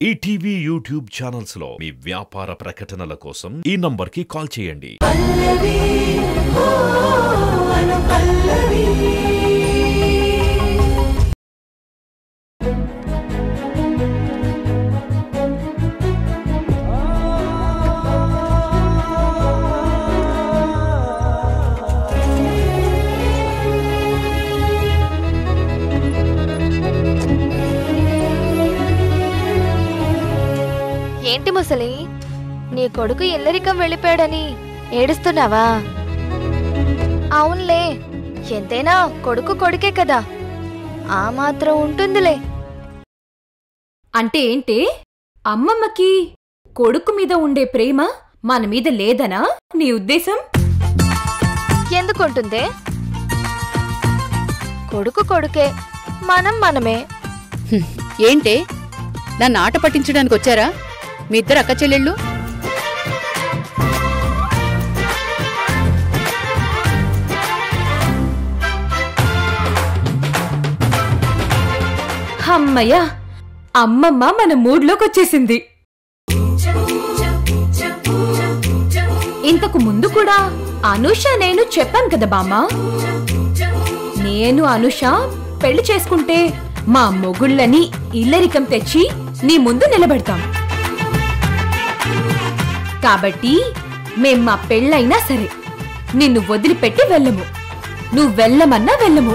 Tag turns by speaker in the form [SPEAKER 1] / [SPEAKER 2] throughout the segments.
[SPEAKER 1] ETV YouTube channels లో మీ వ్యాపార ప్రకటనల కోసం ఈ నంబర్కి కాల్ చేయండి.
[SPEAKER 2] ఏంటి ముసలి, నీ కొడుకు ఇల్లరికం వెళ్ళిపోయాడని ఏడుస్తున్నావా? అవునులే, ఎంతైనా కొడుకు కొడుకే కదా, ఆ మాత్రం ఉంటుందిలే.
[SPEAKER 3] అంటే ఏంటే, అమ్మమ్మకి కొడుకు మీద ఉండే ప్రేమ మన మీద లేదనా నీ ఉద్దేశం?
[SPEAKER 2] ఎందుకుంటుందే? కొడుకు కొడుకే, మనం మనమే.
[SPEAKER 4] ఏంటే, నన్ను ఆట పట్టించడానికి వచ్చారా మీ ఇద్దరు అక్క చెల్లెళ్ళు?
[SPEAKER 3] అమ్మయ్య, అమ్మమ్మ మన మూడ్లోకొచ్చేసింది. ఇంతకు ముందు కూడా అనుష నేను చెప్పాను కదా బామ్మ, నేను అనుష పెళ్లి చేసుకుంటే మా మొగుళ్ళని ఇల్లరికం తెచ్చి నీ ముందు నిలబెడతాం. కాబట్టి మేం మా పెళ్ళైనా సరే నిన్ను వదిలిపెట్టి వెళ్ళము, నువ్వు వెళ్ళమన్నా వెళ్ళము.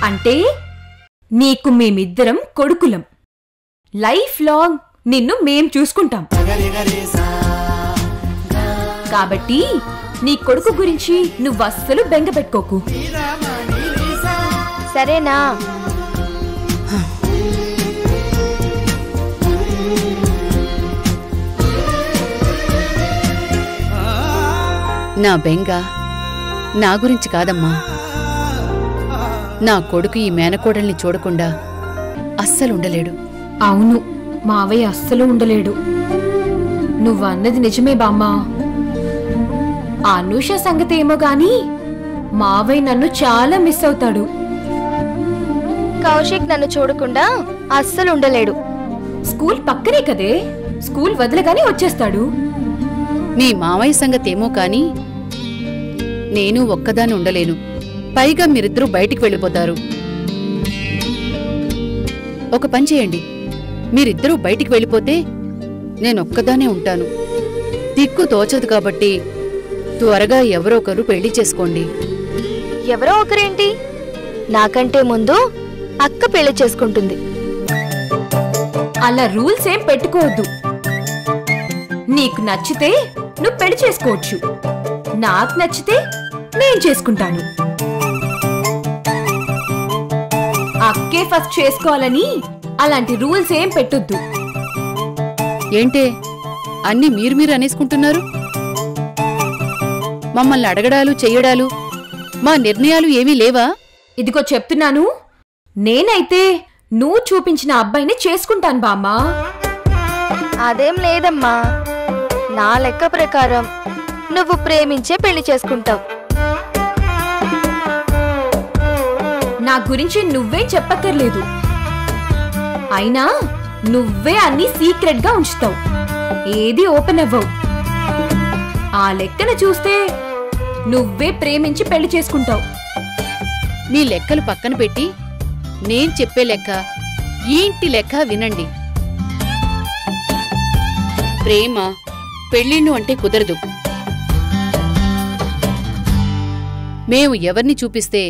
[SPEAKER 3] అంటే నీకు మేమిద్దరం కొడుకులం, లైఫ్ లాంగ్ నిన్ను మేం చూసుకుంటాం. కాబట్టి నీ కొడుకు గురించి నువ్వస్సలు బెంగ పెట్టుకోకు,
[SPEAKER 2] సరేనా?
[SPEAKER 4] నా బెంగ నా గురించి కాదమ్మా, నా కొడుకు ఈ మేనకోడల్ని చూడకుండా అస్సలుండలేడు.
[SPEAKER 3] అవును, మావయ్య అస్సలు ఉండలేడు. నువ్వన్నది నిజమే బామ్మా. అనూష సంగతి ఏమో గాని మావయ్య నన్ను చాలా మిస్ అవుతాడు.
[SPEAKER 2] కౌశిక్ నన్ను చూడకుండా అస్సలు ఉండలేడు.
[SPEAKER 3] స్కూల్ పక్కనే కదే, స్కూల్ వదలగానే వచ్చేస్తాడు.
[SPEAKER 4] మీ మావయ్య సంగతేమో కాని నేను ఒక్కదాని ఉండలేను. పైగా మీరిద్దరూ బయటికి వెళ్ళిపోతారు. ఒక పని చేయండి, మీరిద్దరూ బయటికి వెళ్ళిపోతే నేనొక్కదానే ఉంటాను. దిక్కు తోచదు కాబట్టి త్వరగా ఎవరో ఒకరు పెళ్లి చేసుకోండి.
[SPEAKER 2] ఎవరో ఒకరేంటి, నాకంటే ముందు అక్క పెళ్లి చేసుకుంటుంది.
[SPEAKER 3] అలా రూల్స్ ఏం పెట్టుకోవద్దు. నీకు నచ్చితే నువ్వు పెళ్లి చేసుకోవచ్చు, నాకు నచ్చితే నేను చేసుకుంటాను. అక్కే ఫస్ట్ చేసుకోవాలని అలాంటి రూల్స్ ఏం పెట్టొద్దు.
[SPEAKER 4] ఏంటే అన్నీ మీరు అనేసుకుంటున్నారు? మమ్మల్ని అడగడాలు చెయ్యడాలు మా నిర్ణయాలు ఏమీ లేవా?
[SPEAKER 3] ఇదిగో చెప్తున్నాను, నేనైతే నువ్వు చూపించిన అబ్బాయిని చేసుకుంటాను బామ్మా.
[SPEAKER 2] అదేం లేదమ్మా, నా లెక్క ప్రకారం నువ్వు ప్రేమించే పెళ్లి చేసుకుంటావు.
[SPEAKER 3] నా గురించి నువ్వే చెప్పక్కర్లేదు. అయినా నువ్వే అన్ని సీక్రెట్ గా ఉంచుతావు, ఏది ఓపెన్ అవ్వవు. ఆ లెక్కన చూస్తే నువ్వే ప్రేమించి పెళ్లి చేసుకుంటావు.
[SPEAKER 4] మీ లెక్కలు పక్కన పెట్టి నేను చెప్పే లెక్క, ఈ ఇంటి లెక్క వినండి. ప్రేమ పెళ్ళిళ్ళు అంటే కుదరదు. మేము ఎవరిని చూపిస్తే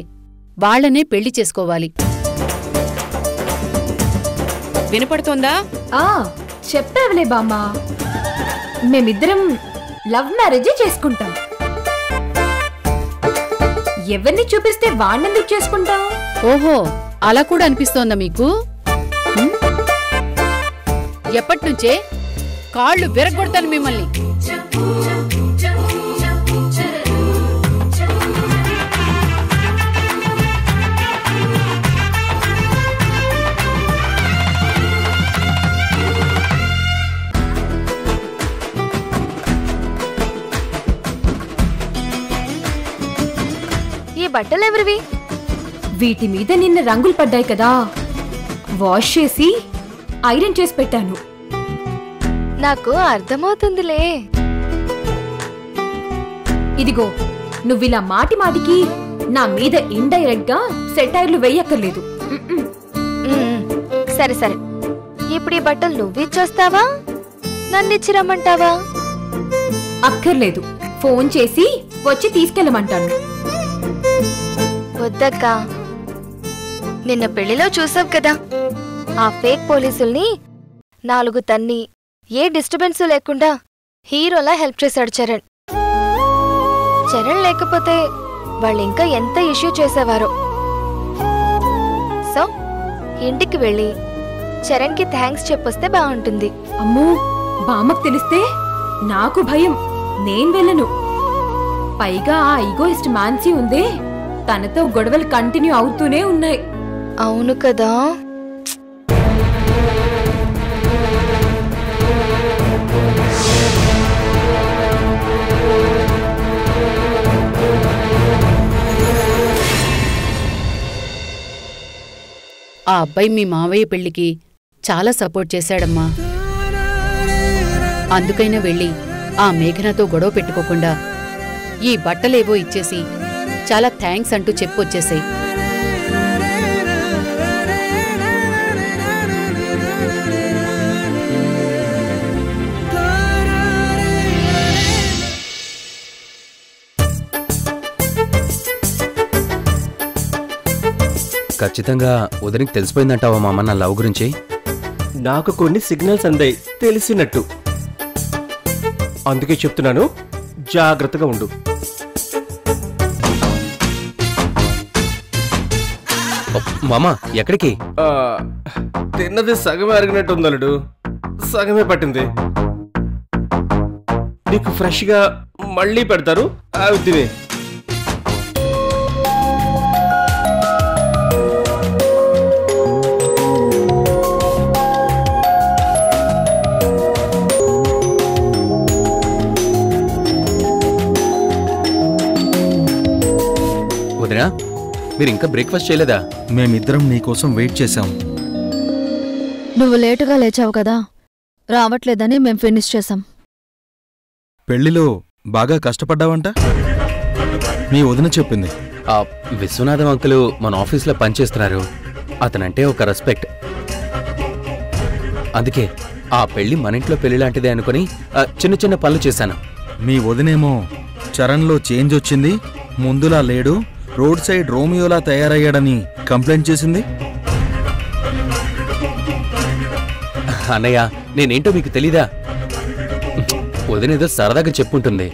[SPEAKER 4] వాళ్లనే పెళ్లి చేసుకోవాలి. వినపడుతోందా?
[SPEAKER 3] చెప్పేవలే బామ్మా, మేమిద్దరం లవ్ మ్యారేజే చేసుకుంటాం. ఎవరిని చూపిస్తే వాణ్ణెందుకు చేసుకుంటాం?
[SPEAKER 4] ఓహో, అలా కూడా అనిపిస్తోందా మీకు? ఎప్పటినుంచే కాళ్ళు విరగొడతాను మిమ్మల్ని.
[SPEAKER 2] బట్టలెవరివి?
[SPEAKER 3] వీటి మీద నిన్న రంగులు పడ్డాయి కదా, వాష్ చేసి ఐరన్ చేసి పెట్టాను.
[SPEAKER 2] నాకు అర్థమవుతుందిలే.
[SPEAKER 3] ఇదిగో, నువ్విలా మాటి మాటికి నా మీద ఇండైరెక్ట్ గా సెటైర్లు వెయ్యక్కర్లేదు.
[SPEAKER 2] సరే సరే, ఇప్పుడు ఈ బట్టలు నువ్విచ్చేస్తావా, నన్నిచ్చి రమ్మంటావా?
[SPEAKER 3] అక్కర్లేదు, ఫోన్ చేసి వచ్చి తీసుకెళ్ళమంటాను.
[SPEAKER 2] వద్దక్కా, నిన్న పెళ్లిలో చూసావు కదా, ఆ ఫేక్ పోలీసుల్ని 4 తన్ని ఏ డిస్టర్బెన్స్ లేకుండా హీరోలా హెల్ప్ చేశాడు చరణ్. చరణ్ లేకపోతే వాళ్ళింకా ఎంత ఇష్యూ చేసేవారో. సో ఇంటికి వెళ్ళి చరణ్కి థ్యాంక్స్ చెప్పొస్తే బాగుంటుంది.
[SPEAKER 3] అమ్మో, బామ్మకు తెలిస్తే నాకు భయం, నేను వెళ్ళను. పైగా ఆ ఈగోయిస్ట్ మాన్సీ ఉందే, తనతో గొడవలు కంటిన్యూ అవుతూనే ఉన్నాయి.
[SPEAKER 2] అవును కదా.
[SPEAKER 4] ఆ అబ్బాయి మీ మావయ్య పెళ్లికి చాలా సపోర్ట్ చేశాడమ్మా. అందుకైనా వెళ్ళి ఆ మేఘనతో గొడవ పెట్టుకోకుండా ఈ బట్టలేవో ఇచ్చేసి చాలా థ్యాంక్స్ అంటూ చెప్పొచ్చేసాయి.
[SPEAKER 5] ఖచ్చితంగా వదినికి తెలిసిపోయిందంటావా మామ నా లవ్ గురించి?
[SPEAKER 6] నాకు కొన్ని సిగ్నల్స్ అందాయి తెలిసినట్టు, అందుకే చెప్తున్నాను, జాగ్రత్తగా ఉండు.
[SPEAKER 5] మామ ఎక్కడికి?
[SPEAKER 6] తిన్నది సగమే అరిగినట్టు అల్లుడు, సగమే పట్టింది. నీకు ఫ్రెష్గా మళ్ళీ పెడతారు, అవి తినే.
[SPEAKER 5] వదినా, మీరు ఇంకా బ్రేక్ఫాస్ట్ చేయలేదా?
[SPEAKER 7] మేమిద్దరం నీకోసం వెయిట్ చేశాం.
[SPEAKER 8] నువ్వు లేటుగా లేచావు కదా, రావట్లేదని మేం ఫినిష్ చేశాం.
[SPEAKER 7] పెళ్లిలో బాగా కష్టపడ్డావంట మీ వదిన చెప్పింది.
[SPEAKER 5] ఆ విశ్వనాథం అంకులు మన ఆఫీస్లో పనిచేస్తున్నారు, అతనంటే ఒక రెస్పెక్ట్. అందుకే ఆ పెళ్లి మన ఇంట్లో పెళ్లి లాంటిదే అనుకుని చిన్న చిన్న పనులు చేశాను.
[SPEAKER 7] మీ వదినేమో చరణ్లో చేంజ్ వచ్చింది, ముందులా లేడు, రోడ్ సైడ్ రోమియోలా తయారయ్యాడని కంప్లైంట్ చేసింది.
[SPEAKER 5] అన్నయ్య, నేనేంటో మీకు తెలీదా? వదినేదో సరదాగా చెప్పుంటుంది.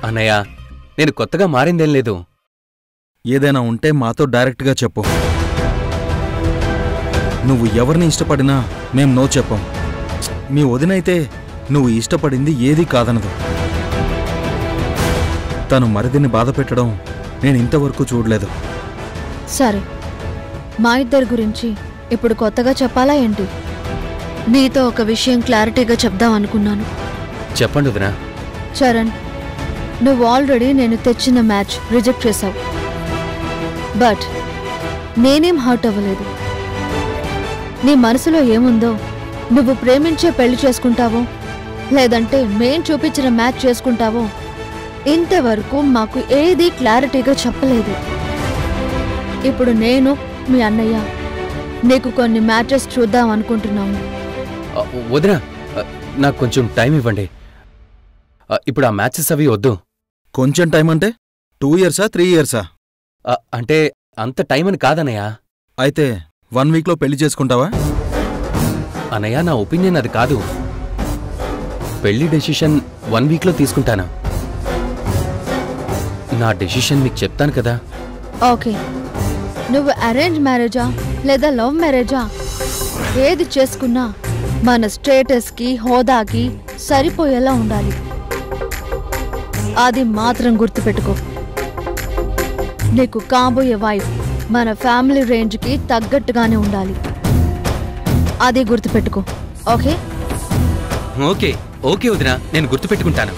[SPEAKER 5] అన్నయ్య, నేను కొత్తగా మారిందేం లేదు.
[SPEAKER 7] ఏదైనా ఉంటే మాతో డైరెక్ట్గా చెప్పు. నువ్వు ఎవరిని ఇష్టపడినా మేం నో చెప్పం. మీ వదినైతే నువ్వు ఇష్టపడింది ఏదీ కాదనదు. తను మరిదిని బాధ పెట్టడం నేను ఇంతవరకు చూడలేదు.
[SPEAKER 8] సరే, మా ఇద్దరి గురించి ఇప్పుడు కొత్తగా చెప్పాలా ఏంటి? నీతో ఒక విషయం క్లారిటీగా చెప్దాం అనుకున్నాను.
[SPEAKER 5] చెప్పండి వదినా.
[SPEAKER 8] చరణ్, నువ్వు ఆల్రెడీ నేను తెచ్చిన మ్యాచ్ రిజెక్ట్ చేశావు. బట్ నేనేం హర్ట్ అవ్వలేదు. నీ మనసులో ఏముందో, నువ్వు ప్రేమించే పెళ్లి చేసుకుంటావో లేదంటే మేం చూపించిన మ్యాచ్ చేసుకుంటావో ఇంతవరకు మాకు ఏదీ క్లారిటీగా చెప్పలేదు. ఇప్పుడు నేను మీ అన్నయ్య నీకు కొన్ని మ్యాచెస్ చూద్దాం అనుకుంటున్నాము.
[SPEAKER 5] వదినా, నాకు కొంచెం టైం ఇవ్వండి. ఇప్పుడు ఆ మ్యాచెస్ అవి వద్దు.
[SPEAKER 7] కొంచెం టైం అంటే 2 ఇయర్సా 3 ఇయర్సా?
[SPEAKER 5] అంటే అంత టైం అని కాదన్నయ్య.
[SPEAKER 7] అయితే 1 వీక్లో పెళ్లి చేసుకుంటావా?
[SPEAKER 5] అన్నయ్య, నా ఒపీనియన్ అది కాదు. పెళ్లి డెసిషన్ 1 వీక్లో తీసుకుంటాను. నా డెసిషన్ మీకు చెప్తాను కదా.
[SPEAKER 8] ఓకే, నువ్వు అరేంజ్ మ్యారేజా లేదా లవ్ మ్యారేజా ఏది చేసుకున్నా మన స్టేటస్కి హోదాకి సరిపోయేలా ఉండాలి. అది మాత్రం గుర్తుపెట్టుకో. నీకు కాబోయే వైఫ్ మన ఫ్యామిలీ రేంజ్కి తగ్గట్టుగానే ఉండాలి. అది గుర్తుపెట్టుకో. ఓకే?
[SPEAKER 5] ఓకే ఓకే వదినా, నేను గుర్తుపెట్టుకుంటాను.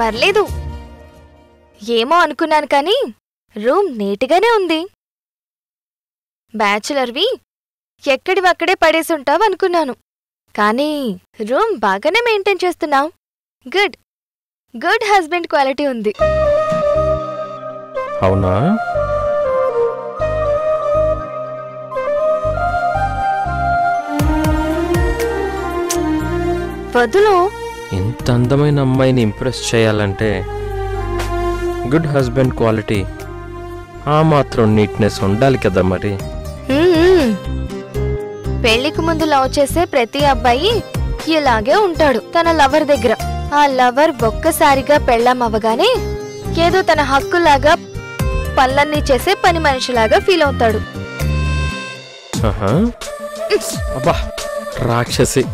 [SPEAKER 2] పర్లేదు. ఏమో అనుకున్నాను కానీ రూమ్ నీట్గానే ఉంది. బ్యాచులర్వి ఎక్కడివక్కడే పడేసుంటావు అనుకున్నాను. కానీ రూమ్ బాగానే మెయింటైన్ చేస్తున్నావు. గుడ్ గుడ్ హస్బెండ్ క్వాలిటీ ఉంది.
[SPEAKER 6] అవునా?
[SPEAKER 2] వదులు.
[SPEAKER 6] ఇంత అందమైన అమ్మాయిని ఇంప్రెస్ చేయాలంటే గుడ్ హస్బెండ్ క్వాలిటీ, ఆ మాత్రం నీట్నెస్ ఉండాలి కదా మరి.
[SPEAKER 2] పెళ్లికి ముందు లవ్ చేసే ప్రతి అబ్బాయి ఇలాగే ఉంటాడు తన లవర్ దగ్గర. ఆ లవర్ ఒక్కసారిగా పెళ్ళాం అవ్వగానే ఏదో తన హక్కులాగా పనులన్నీ చేసే పని మనిషిలాగా ఫీల్ అవుతాడు.
[SPEAKER 6] అబ్బా రాక్షసి.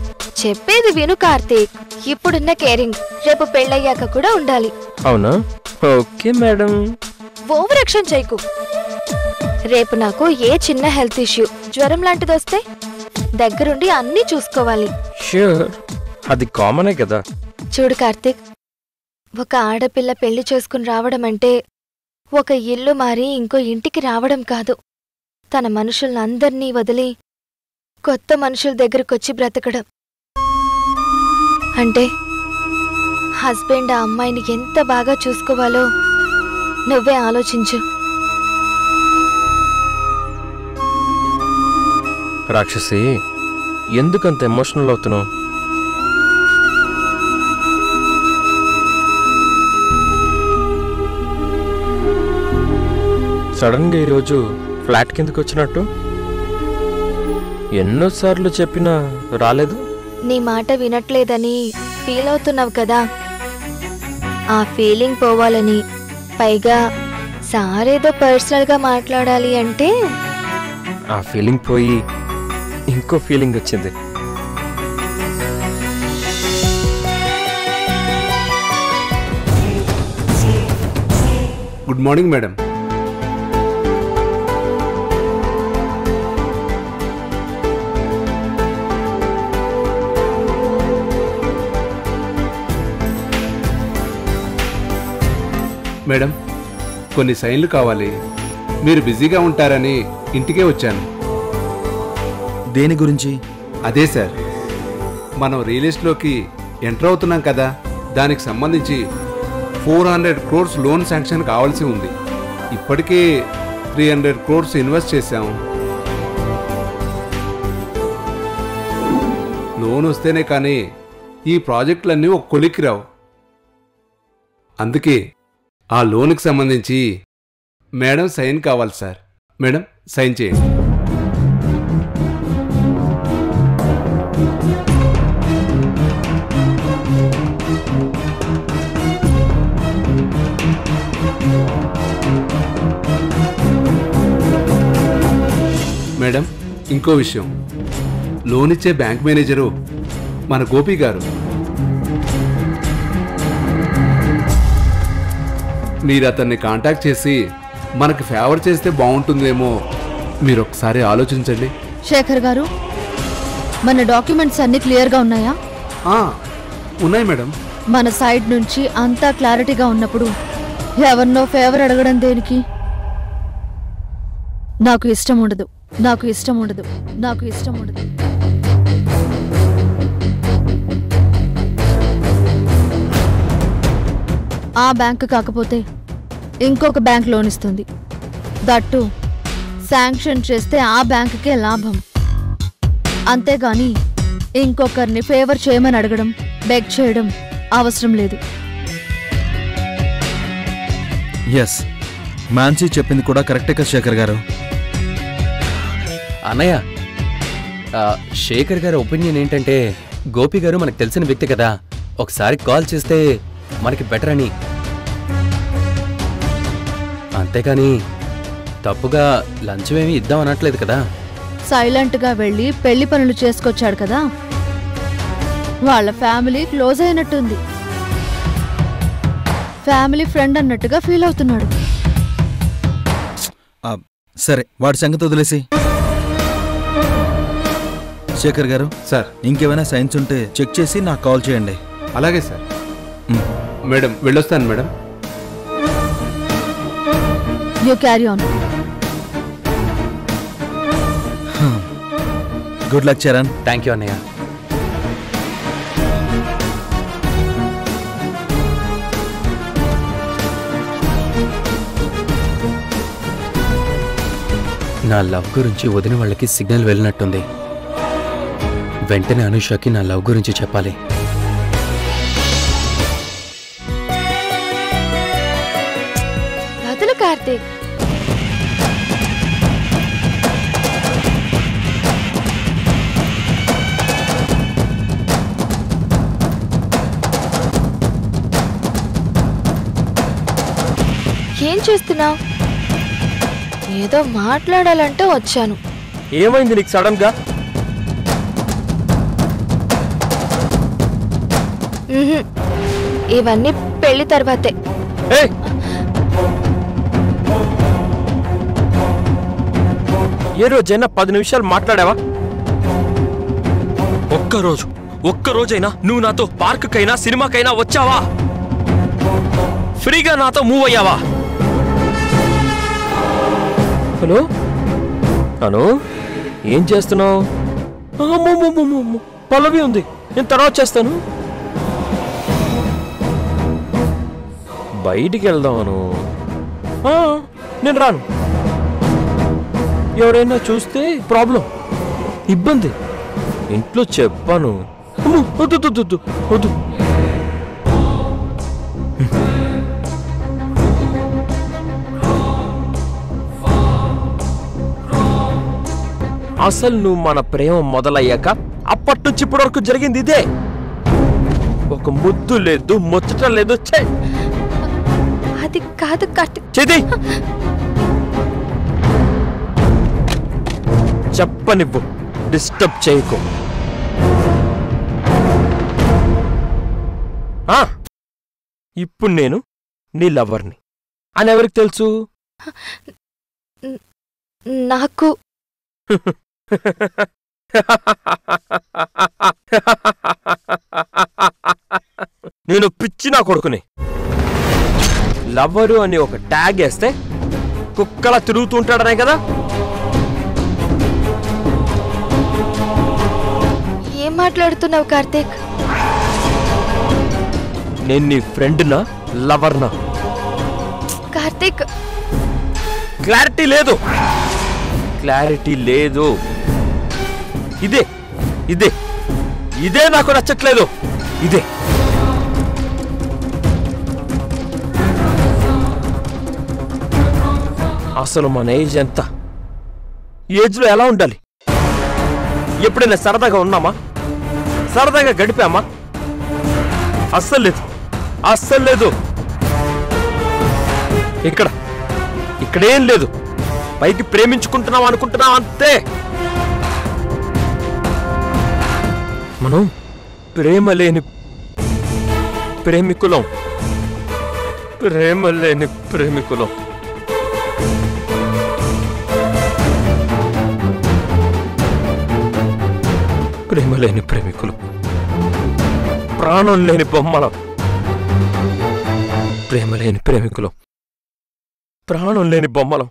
[SPEAKER 2] చెప్పేది విను కార్తీక్. ఇప్పుడున్న కేరింగ్ రేపు పెళ్ళయ్యాక కూడా ఉండాలి.
[SPEAKER 6] అవునా? Okay madam.
[SPEAKER 2] ఓవర్ యాక్షన్ చేయకు. రేపు నాకు ఏ చిన్న హెల్త్ ఇష్యూ, జ్వరం లాంటిదొస్తే దగ్గరుండి అన్నీ చూసుకోవాలి.
[SPEAKER 6] ష్యూర్, అది కామనే కదా.
[SPEAKER 2] చూడు కార్తీక్, ఒక ఆడపిల్ల పెళ్లి చేసుకుని రావడం అంటే ఒక ఇల్లు మారి ఇంకో ఇంటికి రావడం కాదు. తన మనుషులందర్నీ వదిలి కొత్త మనుషుల దగ్గరకొచ్చి బ్రతకడం. అంటే హస్బెండ్ ఆ అమ్మాయిని ఎంత బాగా చూసుకోవాలో నువ్వే ఆలోచించు.
[SPEAKER 6] రాక్షసి, ఎందుకంత ఎమోషనల్ అవుతున్నావు? సడన్ గా ఈరోజు ఫ్లాట్ కిందకి వచ్చినట్టు ఎన్నోసార్లు చెప్పినా రాలేదు.
[SPEAKER 2] నీ మాట వినట్లేదని ఫీల్ అవుతున్నావు కదా, ఆ ఫీలింగ్ పోవాలని, పైగా సారేదో పర్సనల్గా మాట్లాడాలి అంటే
[SPEAKER 6] ఆ ఫీలింగ్ పోయి ఇంకో ఫీలింగ్ వచ్చింది.
[SPEAKER 9] Good morning madam. మేడం, కొన్ని సైన్లు కావాలి. మీరు బిజీగా ఉంటారని ఇంటికే వచ్చాను.
[SPEAKER 7] దేని గురించి?
[SPEAKER 9] అదే సార్, మనం రియల్ ఎస్టేట్లోకి ఎంటర్ అవుతున్నాం కదా, దానికి సంబంధించి 400 crores లోన్ శాంక్షన్ కావాల్సి ఉంది. ఇప్పటికే 300 crores ఇన్వెస్ట్ చేశాం. లోన్ వస్తేనే కానీ ఈ ప్రాజెక్టులన్నీ ఒక కొలిక్కి రావు. అందుకే ఆ లోన్కి సంబంధించి మేడం సైన్ కావాలి సార్. మేడం సైన్ చేయండి. మేడం, ఇంకో విషయం, లోన్ ఇచ్చే బ్యాంక్ మేనేజరు మన గోపి గారు. మీరు అతన్ని కాంటాక్ట్ చేసి మనకి ఫేవర్ చేస్తే బాగుంటుందేమో, మీరు ఒకసారి ఆలోచించండి.
[SPEAKER 8] శేఖర్ గారు, మన డాక్యుమెంట్స్ అన్ని క్లియర్గా ఉన్నాయా?
[SPEAKER 9] ఉన్నాయి మేడం.
[SPEAKER 8] మన సైడ్ నుంచి అంతా క్లారిటీగా ఉన్నప్పుడు ఎవరినో ఫేవర్ అడగడం దేనికి? నాకు ఇష్టం ఉండదు, నాకు ఇష్టం ఉండదు, నాకు ఇష్టం ఉండదు. ఆ బ్యాంకు కాకపోతే ఇంకొక బ్యాంక్ లోన్ ఇస్తుంది. దట్టు శాంక్షన్ చేస్తే ఆ బ్యాంకుకే లాభం. అంతేగాని ఇంకొకరిని ఫేవర్ చేయమని అడగడం, బెగ్ చేయడం అవసరం లేదు.
[SPEAKER 7] ఎస్, మాన్సీ చెప్పింది కూడా కరెక్టే కదా శేఖర్ గారు.
[SPEAKER 5] అన్నయ్య, శేఖర్ గారి ఒపీనియన్ ఏంటంటే, గోపి గారు మనకు తెలిసిన వ్యక్తి కదా, ఒకసారి కాల్ చేస్తే మనకి బెటర్ అని. అంతేకాని తప్పుగా లంచమేమి ఇద్దాం అనట్లేదు కదా.
[SPEAKER 8] సైలెంట్గా వెళ్ళి పెళ్లి పనులు చేసుకొచ్చాడు కదా, వాళ్ళ ఫ్యామిలీ క్లోజ్ అయినట్టుంది. ఫ్యామిలీ ఫ్రెండ్ అన్నట్టుగా ఫీల్ అవుతున్నాడు.
[SPEAKER 7] సరే, వాడి సంగతి వదిలేసి. శేఖర్ గారు
[SPEAKER 9] సార్,
[SPEAKER 7] ఇంకేమైనా సైన్స్ ఉంటే చెక్ చేసి నాకు కాల్ చేయండి.
[SPEAKER 9] అలాగే సార్. మేడం వెళ్ళొస్తాను madam.
[SPEAKER 8] You carry on.
[SPEAKER 7] Good luck Charan.
[SPEAKER 5] Thank you అన్నయ్య. నా లవ్ గురించి వదిన వాళ్ళకి సిగ్నల్ వెళ్ళినట్టుంది. వెంటనే అనుషకి నా లవ్ గురించి చెప్పాలి.
[SPEAKER 2] వదులు కార్తీక్. ఏం చేస్తున్నావు? ఏదో మాట్లాడాలంటే వచ్చాను.
[SPEAKER 6] ఏమైంది నీకు సడన్ గా?
[SPEAKER 2] ఇవన్నీ పెళ్లి తర్వాతే.
[SPEAKER 6] ఏ రోజైనా 10 నిమిషాలు మాట్లాడావా? ఒక్కరోజైనా నువ్వు నాతో పార్కుకైనా సినిమాకైనా వచ్చావా? ఫ్రీగా నాతో మూవ్ అయ్యావా? హలో అను, ఏం చేస్తున్నావు? పల్లవి ఉంది, నేను తర్వాత చేస్తాను. బయటికి వెళ్దామను. నేను రాను. ఎవరైనా చూస్తే ప్రాబ్లం, ఇబ్బంది. ఇంట్లో చెప్పాను. వద్దు. అసలు నువ్వు మన ప్రేమ మొదలయ్యాక అప్పటి నుంచి ఇప్పటి వరకు జరిగింది ఇదే. ఒక ముద్దు లేదు, ముచ్చట లేదు.
[SPEAKER 2] అది కాదు కార్తీక్.
[SPEAKER 6] చేతి చెప్పనివ్వు, డిస్టర్బ్ చేయకు. ఇప్పుడు నేను నీ లవర్ని అని ఎవరికి తెలుసు?
[SPEAKER 2] నాకు.
[SPEAKER 6] నేను పిచ్చి నా కొడుకుని. లవ్వరు అని ఒక ట్యాగ్ వేస్తే కుక్కలా తిరుగుతూ ఉంటాడనే కదా.
[SPEAKER 2] ఏం మాట్లాడుతున్నావు కార్తీక్?
[SPEAKER 6] నేను నీ ఫ్రెండ్నా లవర్నా?
[SPEAKER 2] కార్తీక్,
[SPEAKER 6] క్లారిటీ లేదు. ఇదే నాకు నచ్చట్లేదు. ఇదే అసలు మన ఏజ్ ఎంత? ఏజ్లో ఎలా ఉండాలి? ఎప్పుడైనా సరదాగా ఉన్నామా? సరదాగా గడిపామా? అస్సలు లేదు. ఇక్కడేం లేదు. పైకి ప్రేమించుకుంటున్నాం అనుకుంటున్నాం అంతే. మనం ప్రేమ లేని ప్రేమికులం. ప్రాణం లేని బొమ్మలం. ప్రేమ లేని ప్రేమికులం, ప్రాణం లేని బొమ్మలం.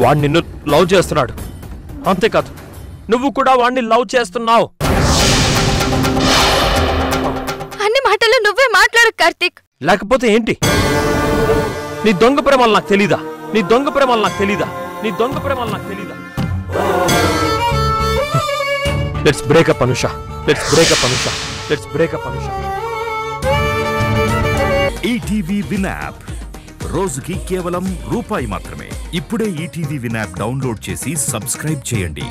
[SPEAKER 6] వాడు నిన్ను లవ్ చేస్తున్నాడు. అంతేకాదు నువ్వు కూడా వాడిని లవ్ చేస్తున్నావు.
[SPEAKER 2] అన్ని మాటలు నువ్వే మాట్లాడు కార్తీక్.
[SPEAKER 6] లేకపోతే ఏంటి? నీ దొంగ ప్రేమలు నాకు తెలీదా? నీ దొంగ ప్రేమలు నాకు తెలీదా? నీ దొంగ ప్రేమలు నాకు తెలీదా? Let's breakup Anusha. Let's breakup Anusha. Let's breakup Anusha.
[SPEAKER 1] ETV win app రోజుకి కేవలం రూపాయి మాత్రమే. ఇప్పుడే ఈటీవీ విన్ యాప్ డౌన్లోడ్ చేసి సబ్స్క్రైబ్ చేయండి.